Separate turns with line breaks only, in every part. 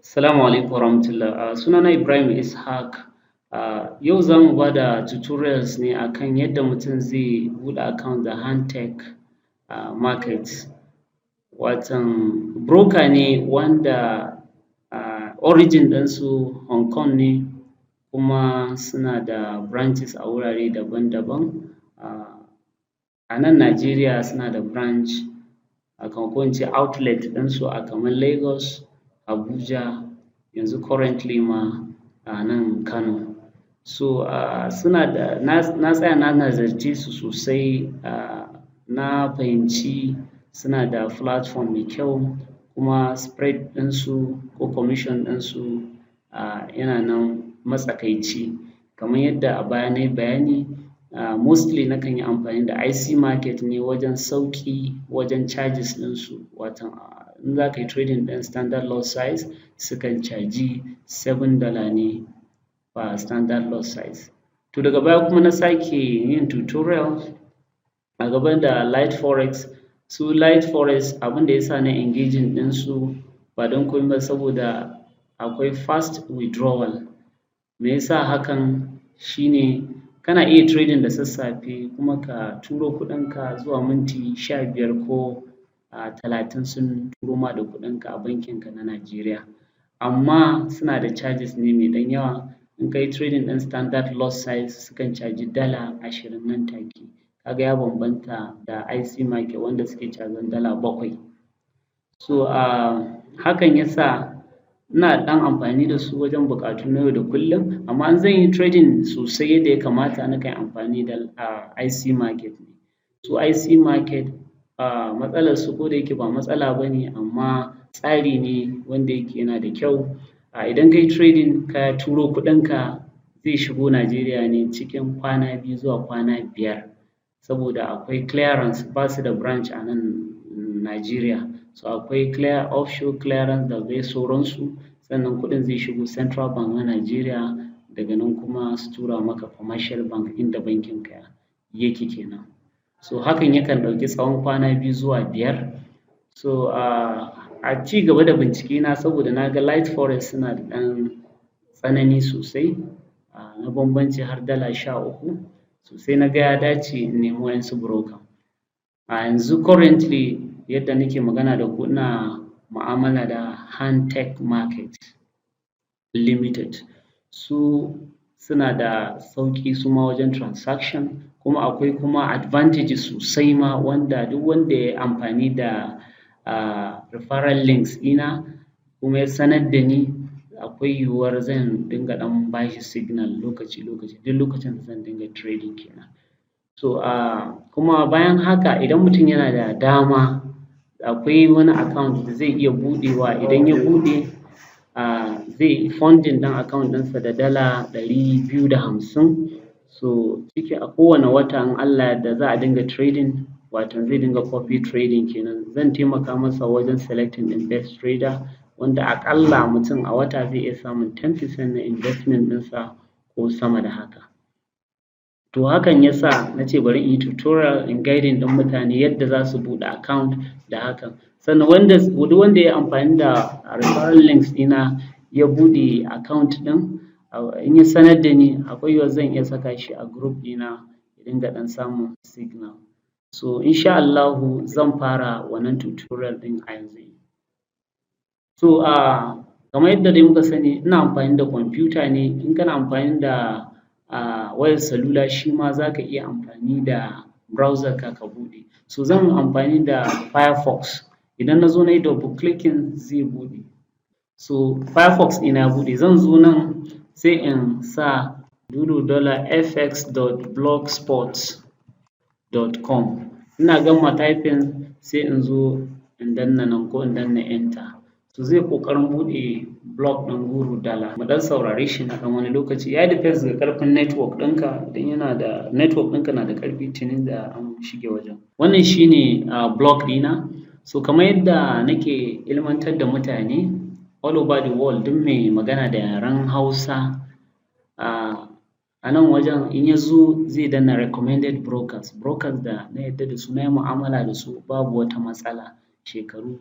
Assalamu alaikum warahmatullah. Sunana Ibrahim Ishaq. Yau za mu ba da tutorials ne akan yadda mutum zai buɗe account da Handtech Market. Watan broker ne wanda origin ɗinsu Hong Kong ne kuma suna da branches a wurare daban-daban. A nan Najeriya suna da branch ko in ce outlet ɗinsu a kamar Lagos, Abuja, yanzu currently ma a nan Kano. So suna da na tsaya na nazarce su sosai, na fahimci suna da platform mai kyau kuma spread ɗinsu ko commission ɗinsu yana nan matsakaici. Kamar yadda a baya na yi bayani, mostly nakan yi amfani da IC Market ne wajen sauƙi wajen charges ɗinsu. Watan in za ka yi trading ɗin standard lot size sukan caji $7 ne per standard lot size. To daga baya kuma na sake yin tutorial a game da Light Forex. Su Light Forex abin da ya sa na engaging ɗinsu ba don komai ba saboda akwai fast withdrawal. Me yasa hakan? Shi ne kana iya trading da sassafe kuma ka turo kuɗinka zuwa minti 15 ko 30 sun turo ma da kuɗinka a bankinka na Najeriya. Amma suna da charges ne mai ɗan yawa. In ka yi trading ɗin standard lot size sukan caji $20 nan take. Ka ga ya bambanta da IC Market wanda suke cajan $7. So hakan ya sa ina ɗan amfani da su wajen buƙatu na yau da kullum, amma in zan yi trading sosai yadda ya kamata nakan yi amfani da IC Market ne. Su IC Market matsalar su ko da yake ba matsala ba ne amma tsari ne wanda yake yana da kyau. Idan ka yi trading ka turo kuɗinka zai shigo Najeriya ne cikin kwana 2 zuwa kwana 5 saboda akwai clearance, ba su da branch a nan Najeriya. So akwai offshore clearance da dai sauransu, sannan kuɗin zai shigo Central Bank na Najeriya, daga nan kuma su tura maka commercial bank inda bankinka yake kenan. So hakan yakan ɗauki tsawon kwana 2 zuwa 5. So a ci gaba da bincike na saboda na ga Light Forex suna da ɗan tsanani sosai, na bambanci har $13. So sai na ga ya dace in nemi waƴansu broker. Yanzu currently yadda nake magana da ku ina mu'amala da Handtech Market Limited. Su suna da sauƙi su ma wajen transaction, kuma akwai kuma advantages sosai ma wanda duk wanda ya yi amfani da referral links ɗina kuma ya sanar da ni, akwai yiwuwar zan dinga ɗan ba shi signal lokaci-lokaci duk lokacin da zan dinga trading kenan. So kuma bayan haka idan mutum yana da dama akwai wani account da zai iya buɗewa. Idan ya buɗe zai yi funding ɗin account ɗinsa da $250. So a kowane wata in Allah ya yarda za a dinga trading, wato zai dinga copy trading kenan. Zan taimaka masa wajen selecting ɗin best trader wanda aƙalla mutum a wata zai iya samun 10% na investment ɗinsa ko sama da haka. To hakan ya sa na ce bari in yi tutorial in guiding ɗin mutane yadda za su buɗe account da hakan. Sannan duk wanda ya yi amfani da referral links ɗina ya buɗe account ɗin, in ya sanar da ni akwai yiwuwar zan iya saka shi a group ɗina ya dinga ɗan samun signal. So insha Allahu zan fara wannan tutorial ɗin a yanzu. So kamar yadda dai muka sani ina amfani da kwamfuta ne. In kana amfani da wayar salula shi ma za ka iya amfani da browser ka buɗe. So zan yi amfani da Firefox. Idan na zo na yi double clicking zai buɗe. So Firefox ɗina ya buɗe. Zan zo nan sai in sa $fx.blogspot.com. Ina gama typing sai in zo in danna nan ko in danna enter. So zai ƙoƙarin buɗe blog ɗin Guru-dala. Mu ɗan saurare shi na ɗan wani lokaci. Ya depends ga ƙarfin network ɗinka. Idan network ɗinka na da ƙarfi tuni da an shige wajen. Wannan shi ne blog ɗina. So kamar yadda nake ilmantar da mutane all over the world, duk mai magana da yaren Hausa a nan wajen in ya zo zai danna recommended brokers da na yarda da su, na yi mu'amala da su babu wata matsala shekaru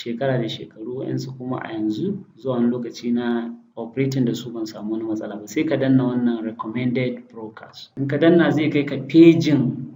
shekara da shekaru, waƴansu kuma a yanzu zuwa wani lokaci na operating da su ban samu wani matsala ba. Sai ka danna wannan recommended brokers. In ka danna zai kai ka pejin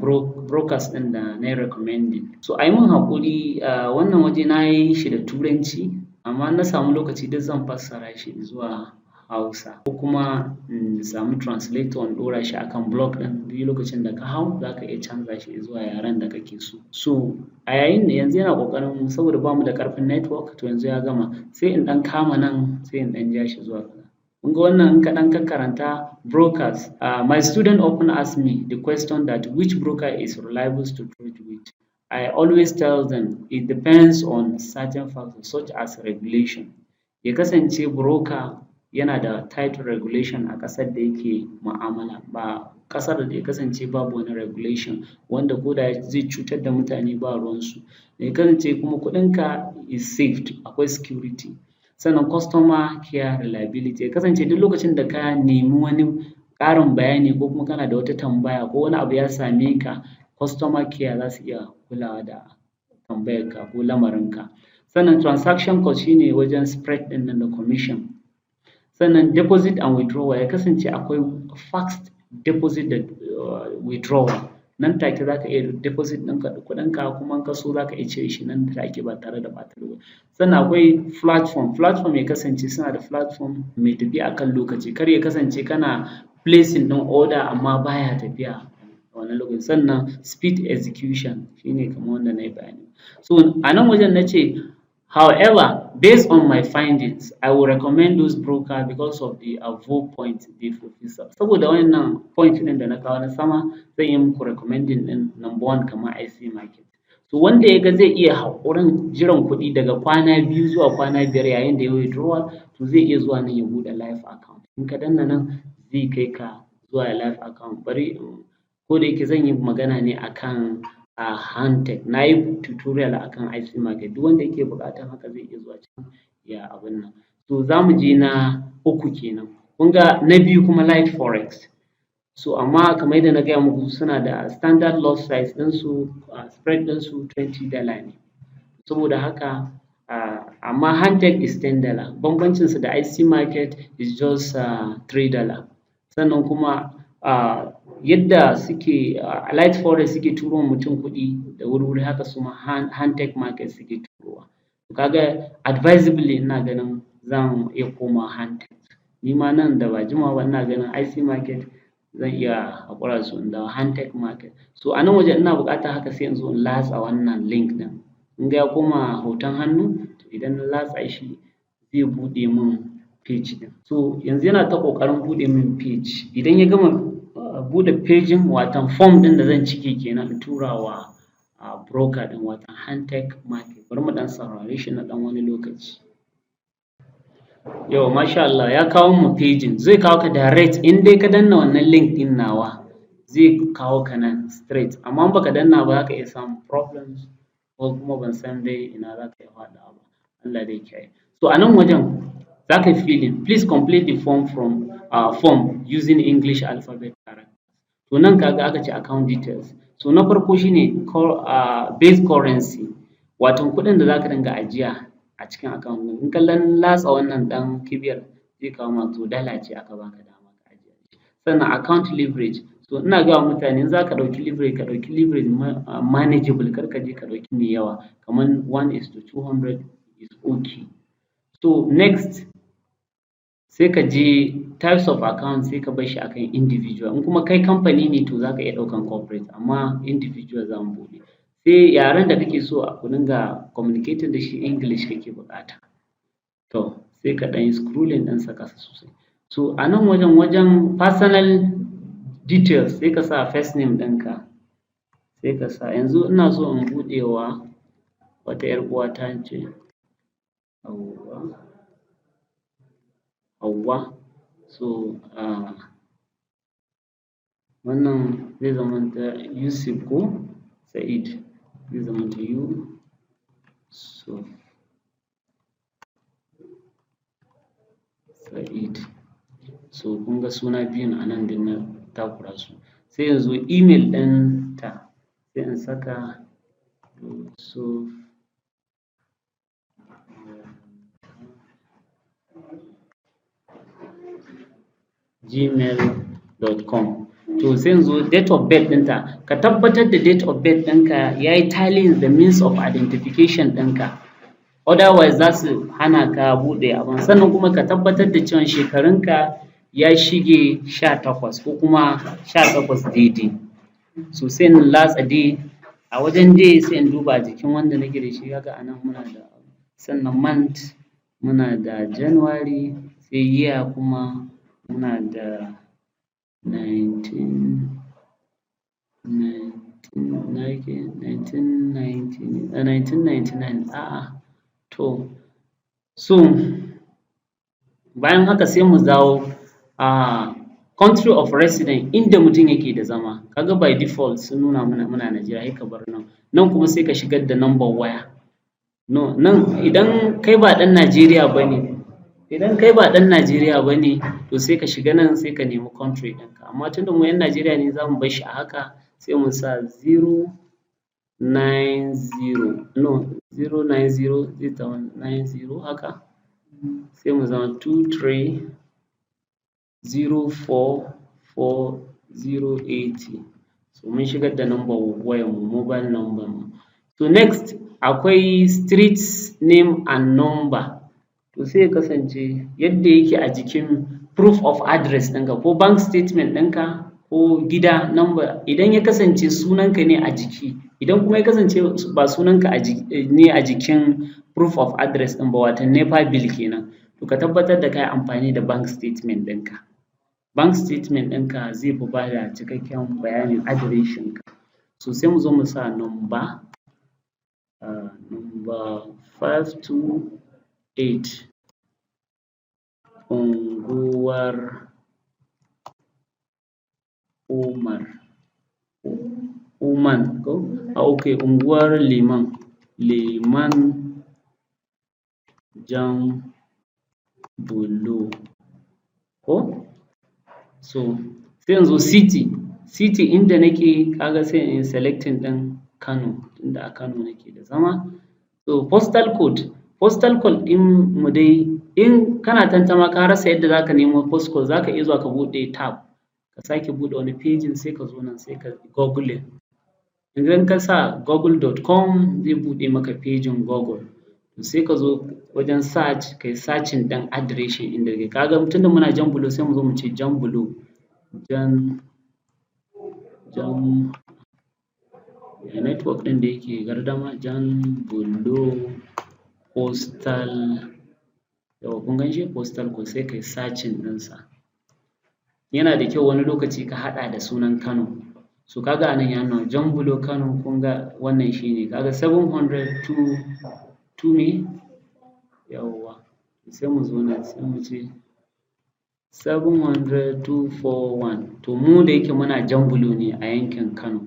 brokers ɗin da na yi recommending. So a yi min haƙuri wannan waje na yi shi da Turanci, amma in na samu lokaci duk zan fassara shi zuwa Hausa ko kuma in samu translator in ɗora shi akan blog ɗin, duk lokacin da ka hau za ka iya canza shi zuwa yaren da kake so. So a yayin da yanzu yana ƙoƙarin, saboda ba mu da ƙarfin network, to yanzu ya gama, sai in ɗan kama nan sai in ɗan ja shi zuwa kaza. Kun ga wannan in ka ɗan karanta brokers. My student often ask me the question that which broker is reliable to trade with. I always tell them it depends on certain factors such as regulation. Ya kasance broker yana da tight regulation a ƙasar da yake mu'amala, ba ƙasar da ya kasance babu wani regulation wanda ko da zai cutar da mutane ba ruwansu. Ya kasance kuma kuɗinka is saved, akwai security. Sannan customer care reliability, ya kasance duk lokacin da ka nemi wani ƙarin bayani ko kuma kana da wata tambaya ko wani abu ya same ka, customer care za su iya kulawa da tambayarka ko lamarinka. Sannan transaction cost shi ne wajen spread ɗin nan da commission. Sannan deposit and withdrawal, ya kasance akwai fixed deposit da withdrawal, nan take za ka iya deposit ɗinka kuɗinka kuma in ka so za ka iya cire shi nan take ba tare da ɓata lokaci. Sannan akwai platform ya kasance suna da platform mai tafiya akan lokaci, kar ya kasance kana placing ɗin order amma baya tafiya a wannan lokaci. Sannan speed execution shi ne kamar wanda na yi bayani. So a nan wajen na ce however, based on my findings, I will recommend those broker because of the above point they fulfill. Saboda wannan point ɗin da na kawo na sama, zan yi muku recommending ɗin number one kamar IC Market. So wanda ya ga zai iya haƙurin jiran kuɗi daga kwana 2 zuwa kwana 5 yayin da ya withdrawal, to zai iya zuwa nan ya buɗe live account. In ka danna nan zai kai ka zuwa live account. Bari ko da yake zan yi magana ne akan Handtech, na yi tutorial akan IC Market, duk wanda yake buƙatar haka zai iya zuwa can ya abun nan. So za mu je na 3 kenan. Kun ga na 2 kuma Light Forex. So amma kamar yadda na gaya muku suna da standard lot size ɗinsu, spread ɗinsu $20 ne. Saboda haka amma Handtech is $10. Bambancinsu da IC Market is just $3. Sannan kuma yadda suke Light Forex suke turo wa mutum kuɗi da wuri-wuri, haka su ma Handtech Market suke turowa. Ka ga advisably ina ganin zan iya komawa Handtech. Ni ma nan da ba jimawa ba ina ganin IC Market zan iya haƙura da su in dawo Handtech Market. So a nan wajen ina buƙatar haka sai in zo in latsa wannan link ɗin. Kun ga ya koma hoton hannu, to idan na latsa shi zai buɗe min page ɗin. So yanzu yana ta ƙoƙarin buɗe min page. Idan ya gama buɗe pejin, watan form ɗin da zan cike kenan in tura wa broker ɗin, watan Handtech Market. Bari mu ɗan saurare shi na ɗan wani lokaci. Yauwa masha Allah ya kawo mu pejin, zai kawo ka direct in dai ka danna wannan link ɗin nawa zai kawo ka nan straight, amma in baka danna ba za ka iya samun problems ko kuma ban san dai ina za ka iya faɗawa ba. Allah dai ya kiyaye. So a nan wajen za ka yi filling, please complete the form using English alphabet characters. To nan ka ga aka ce account details. So na farko shi ne base currency, wato kuɗin da za ka dinga ajiya a cikin account ɗin. In ka latsa wannan ɗan kibiyar zai kawo ma, to dala ce aka baka dama ka ajiye. Sannan account leverage, so ina gaya wa mutane in za ka ɗauki leverage ka ɗauki leverage manageable, kar ka je ka ɗauki mai yawa, kamar 1:200 is okay. So next sai ka je types of account sai ka bar shi akan individual. In kuma kai kamfani ne to za ka iya ɗaukan corporate, amma individual za mu buɗe. Sai yaren da kake so ku dinga communicating da shi English kake buƙata. To sai ka ɗan yi scrolling ɗinsa ƙasa sosai. So a nan wajen personal details sai ka sa first name ɗinka, sai ka sa, yanzu ina so in buɗe wa wata 'yar uwata ce Hauwa. So wannan zai zamanta Yusuf ko Sa'id, zai zamanta Yusuf Sa'id. So kun ga suna biyun a nan duk na takura su. Sai yanzu email ɗinta sai in saka Yusuf gmail.com. To sai in zo date of birth ɗinta, ka tabbatar da date of birth ɗinka ya yi tallying the means of identification ɗinka, otherwise za su hana ka buɗe abun. Sannan kuma ka tabbatar da cewa shekarunka ya shige 18 ko kuma 18 daidai. So sai in latsa day, a wajen day sai in duba jikin wanda nake da shi, kaga a nan muna da, sannan month muna da January, sai year kuma muna da 1999. A'a to so bayan haka sai mu dawo country of residence, inda mutum yake da zama, kaga by default sun nuna mana muna Najeriya, sai ka bar nan. Nan kuma sai ka shigar da number waya. No, nan idan kai ba ɗan Najeriya ba ne, to sai ka shiga nan sai ka nemi country ɗinka. Amma tunda mu 'yan Najeriya ne za mu bar shi a haka, sai mu sa 090 zai zama 90 haka, sai mu zama 23044080. So mun shigar da number wayar mu, mobile number mu. To next akwai street name and number. To sai ya kasance yadda yake a jikin proof of address ɗinka ko bank statement ɗinka ko gida number, idan ya kasance sunanka ne a jiki, idan kuma ya kasance ba sunanka ne a jikin proof of address ɗin ba, wato NEPA bill kenan, to ka tabbatar da ka yi amfani da bank statement ɗinka. Bank statement ɗinka zai fi ba da cikakken bayanin adireshinka. So sai mu zo mu sa number 528 unguwar Uman ko? Okay, unguwar Liman Jan Bulo ko? So sai in zo city inda nake, kaga sai in yi selecting ɗin Kano, tunda a Kano nake da zama. So postal code ɗin mu dai, in kana tantama ka rasa yadda za ka nemo postcode, za ka iya zuwa ka buɗe tab, ka sake buɗe wani pejin, sai ka zo nan sai ka googling. Idan ka sa google.com zai buɗe maka pejin Google. Sai ka zo wajen search, ka yi searching ɗin adireshin inda kake. Kaga tunda muna Jan Bulo sai mu zo mu ce Jan Bulo, network ɗin da yake gardama, Jan Bulo postal, yawwa kun gan shi postal code, sai ka yi searching ɗinsa. Yana da kyau wani lokaci ka haɗa da sunan Kano. So kaga a nan ya nuna Jan Bulo Kano, kun ga wannan shi ne, kaga 702 me? Yawwa, sai mu zo nan sai mu ce 70241. To mu da yake muna Jan Bulo ne a yankin Kano.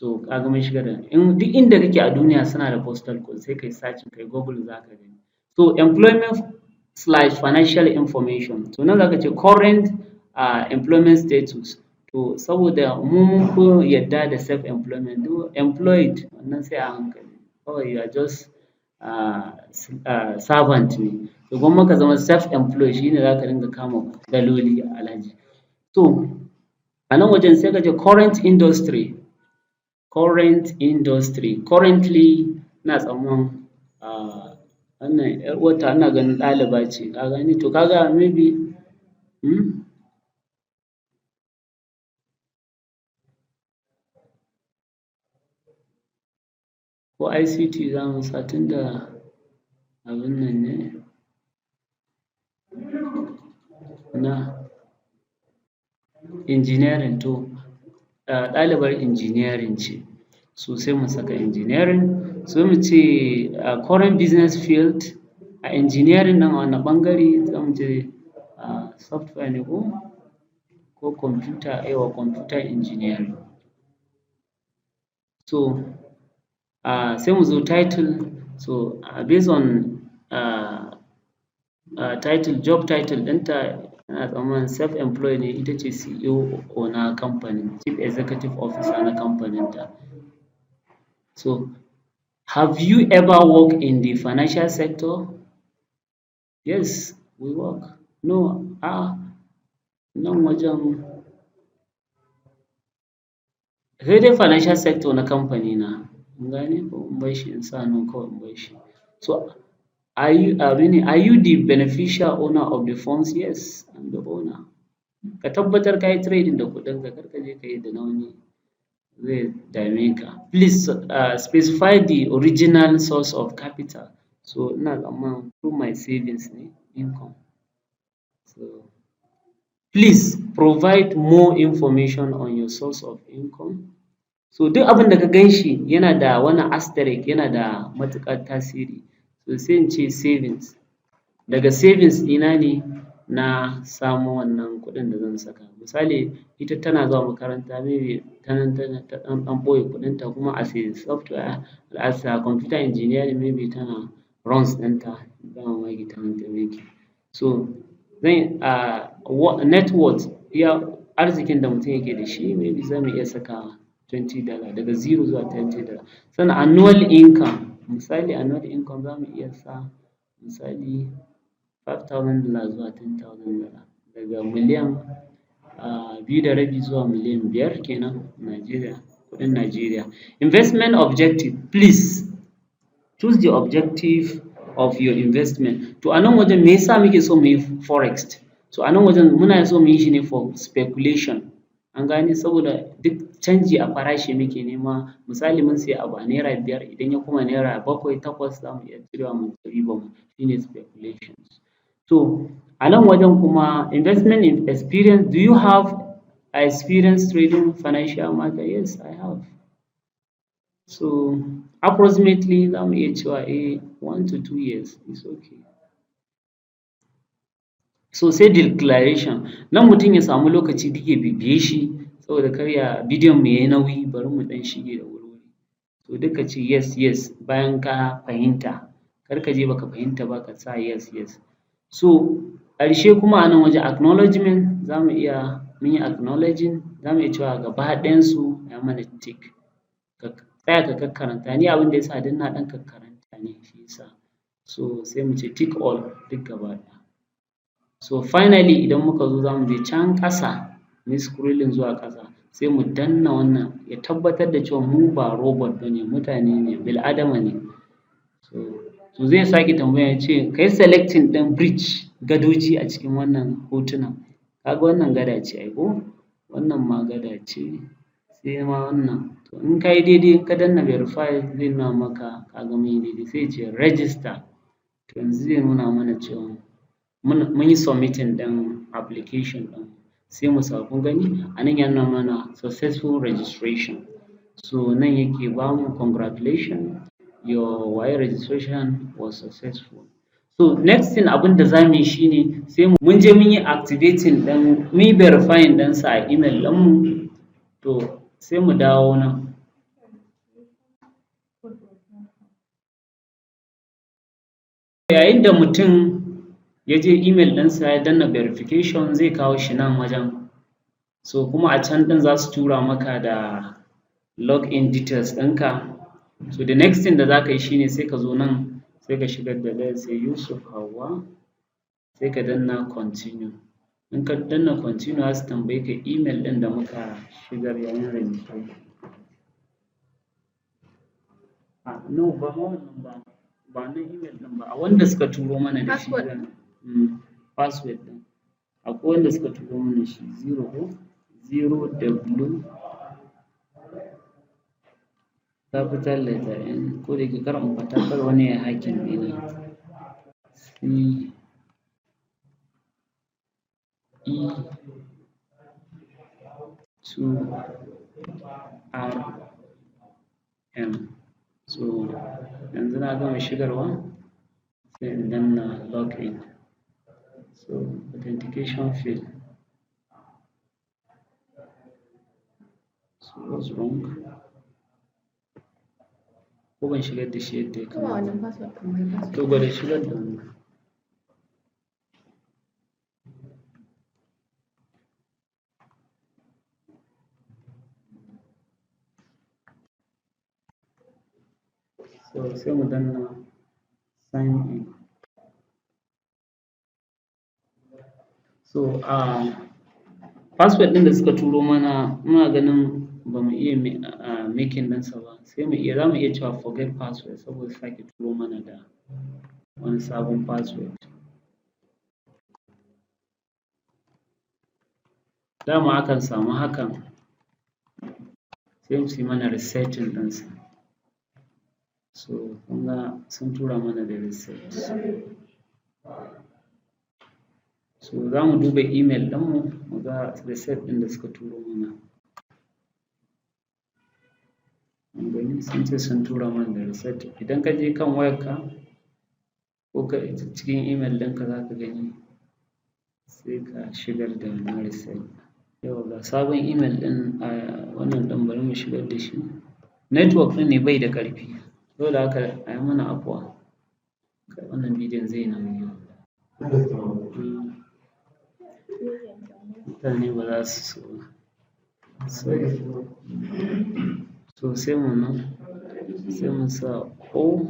So kaga mun shiga da, duk inda kake a duniya suna da postal code, sai ka yi searching, ka yi Google za ka gani. So employment/financial information. To nan za ka ce current employment status. To saboda mu mun fi yadda da self employment, employed wannan sai a hankali, kawai you are just servant ne. To gwamma ka zama self employed, shi ne za ka dinga kama daloli alhaji. To a nan wajen sai ka ce current industry. Currently ina tsammanin wannan ƴar uwarta ina ganin ɗaliba ce, ka gani, to kaga maybe ko ICT za mu sa tunda abin nan ne na engineering, to ɗalibar engineering ce, so sai mu saka engineering. Sai mu ce current business field, a engineering nan a wane ɓangare, za mu ce software ne ko computer, yawwa computer engineering. So sai mu zo title. So based on title, job title ɗinta ina tsammanin self employed ne, ita ce CEO na kamfanin, chief executive officer na kamfanin ta. So have you ever worked in the financial sector? Yes, we work. No, nan wajen sai dai financial sector na kamfani na, kun gane ko in bar shi in sa no kawai in bar shi. So are you the beneficial owner of the funds? Yes, I'm the owner. Ka tabbatar ka yi trading da kuɗinka, kar ka je ka yi da na wani zai dame ka. Please specify the original source of capital. So ina tsammanin through my savings ne income. So please provide more information on your source of income. So duk abin da ka gan shi yana da wani asterisk, yana da matuƙar tasiri. So sai in ce savings. Daga savings ɗina ne na samo wannan kuɗin da zan saka. Misali ita tana zuwa makaranta maybe ta nan ta ɗan ɓoye kuɗinta, kuma as a software, as a computer engineering maybe tana runs ɗinta, ba mamaki ta nan ta making. So zan net worth, iya arzikin da mutum yake da shi maybe za mu iya saka $20 daga 0 zuwa $20. Sannan annual income, misali annual income za mu iya sa misali $5,000 zuwa $10,000, daga miliyan 2.5 zuwa miliyan 5 kenan Najeriya, kuɗin Najeriya. Investment objective, please choose the objective of your investment. To a nan wajen me yasa muke so mu yi forex? So a nan wajen muna so mu yi shi ne for speculation, an gane, saboda duk canji a farashi muke nema. Misali mun siya abu a naira 5, idan ya koma naira 7, 8 za mu iya cirewa mu ci riban mu, shi ne speculation. So a nan wajen kuma investment in experience, do you have experience trading financial market? Yes, I have. So approximately za mu iya cewa 1 to 2 years is okay. So sai declaration, nan mutum ya samu lokaci duk ya bibiye shi, saboda kar bidiyon mu yayi nauyi, bari mu ɗan shige da wuri. So duk ka ce yes bayan ka fahimta, kar ka je baka fahimta ba ka sa yes. So ƙarshe kuma a nan wajen acknowledgement, za mu iya mun yi acknowledging, za mu iya cewa gaba ɗayan su ya mana tick. Ka tsaya ka kakkaranta, ni abin da yasa don na ɗan kakkaranta ne shi yasa. So sai mu ce tick all duk gaba ɗaya. So finally idan muka zo za mu je can ƙasa, mu yi scrolling zuwa ƙasa, sai mu danna wannan ya tabbatar da cewa mu ba robot ba ne, mutane ne, bil'adama ne. So zai sake tambaya ya ce ka yi selecting ɗin bridge, gadoji a cikin wannan hotunan. Ka ga wannan gada ce ai ko, wannan ma gada ce, sai ma wannan. To in ka yi daidai in ka danna verify zai nuna maka ka ga mun yi daidai, sai ya ce register. To yanzu zai nuna mana cewa mun yi submitting ɗin application ɗin, sai mu sa kun gani a nan ya nuna mana successful registration. So nan yake ba mu congratulations, your registration was successful. So next thing abin da za mu yi shi ne sai mun je mun yi activating ɗin, mun yi verifying ɗinsa a email ɗinmu, to sai mu dawo nan. Yayin da mutum ya je email ɗinsa ya danna verification zai kawo shi nan wajen. So kuma a can ɗin za su tura maka da login details ɗinka. So the next thing da za ka yi shi ne sai ka zo nan sai ka shigar da let's say Yusuf Hauwa, sai ka danna continue. In ka danna continue za su tambaye ka email ɗin da muka shigar yayin registration. No ba ma wannan ba, ba na email ɗin ba, a wanda suka turo mana da shi password ɗin. Akwai wanda suka turo mana shi 0W capital letter N, ko da yake kar in faɗa kar wani yayi hacking ɗina, CE2RM. So yanzu na gama shigarwa sai in danna login. So authentication failed. So what's wrong? Ko ban shigar da shi yadda ya kamata? To gwada shigar da wannan. So sai mu danna sign in. So password ɗin da suka turo mana muna ganin ba mu iya making ɗinsa ba, za mu iya cewa forget password saboda sake turo mana da wani sabon password. Dama akan samu hakan, sai su yi mana resetting ɗinsa. So kun ga sun tura mana da reset. So za mu duba email ɗinmu mu ga reset ɗin da suka turo mana. Mun gani sun ce sun tura mana da reset. Idan ka je kan wayarka ko ka cikin email ɗinka za ka gani sai ka shigar da wannan reset. Yauwa ga sabon email ɗin wannan ɗin bari mu shigar da shi. Network ɗin ne bai da ƙarfi, saboda haka a yi mana afuwa. Wannan bidiyon zai nauyi. Mutane ba za su so ba. So sai mu sa O.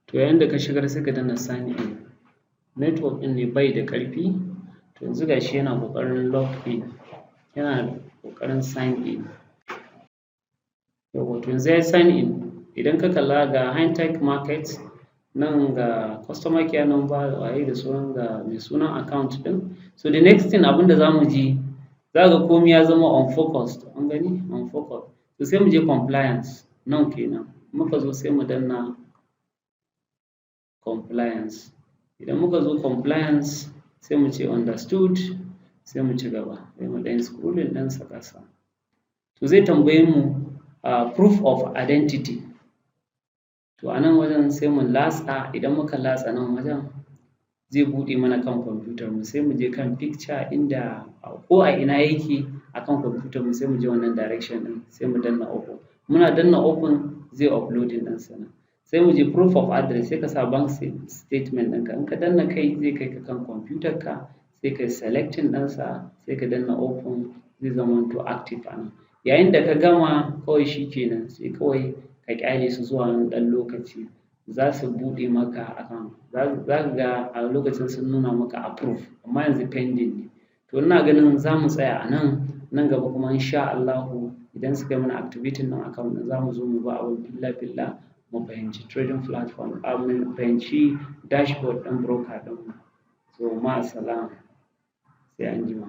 To yayin da ka shigar sai ka danna sign in. Network ɗin ne bai da ƙarfi, to yanzu ga shi yana ƙoƙarin log in, yana ƙoƙarin sign in. Yauwa to yanzu ya yi sign in. Idan ka kalla ga High-Tech Market, nan ga customer care number waye da sauran ga mai sunan account ɗin. So the next thing abin da za mu ji, za ga komai ya zama unfocused, an gani unfocused. To sai mu je compliance, nan kenan. Muka zo sai mu danna compliance. Idan muka zo compliance sai mu ce understood, sai mu ci gaba, sai mu ɗan scrolling ɗinsa ƙasa. To zai tambaye mu proof of identity. To a nan wajen sai mu latsa, idan muka latsa nan wajen zai buɗe mana kan kwamfutar mu, sai mu je kan picture inda ko a ina yake a kan kwamfutar mu sai mu je wannan direction ɗin sai mu danna open. Muna danna open zai uploading ɗinsa nan. Sai mu je proof of address, sai ka sa bank statement ɗinka. In ka danna kai zai kai ka kan kwamfutar ka, sai ka yi selecting ɗinsa, sai ka danna open, zai zamanto active a nan. Yayin da ka gama kawai shi kenan, sai kawai ka ƙyale su zuwa wani ɗan lokaci za su buɗe maka account. Za ka ga a lokacin sun nuna maka approve, amma yanzu pending ne. To ina ganin za mu tsaya a nan gaba kuma insha Allahu idan suka yi mana activating ɗin account ɗin za mu zo mu ba abun filla-filla mu fahimci trading platform, mu fahimci dashboard ɗin broker ɗinmu. So ma'assalam, sai anjima.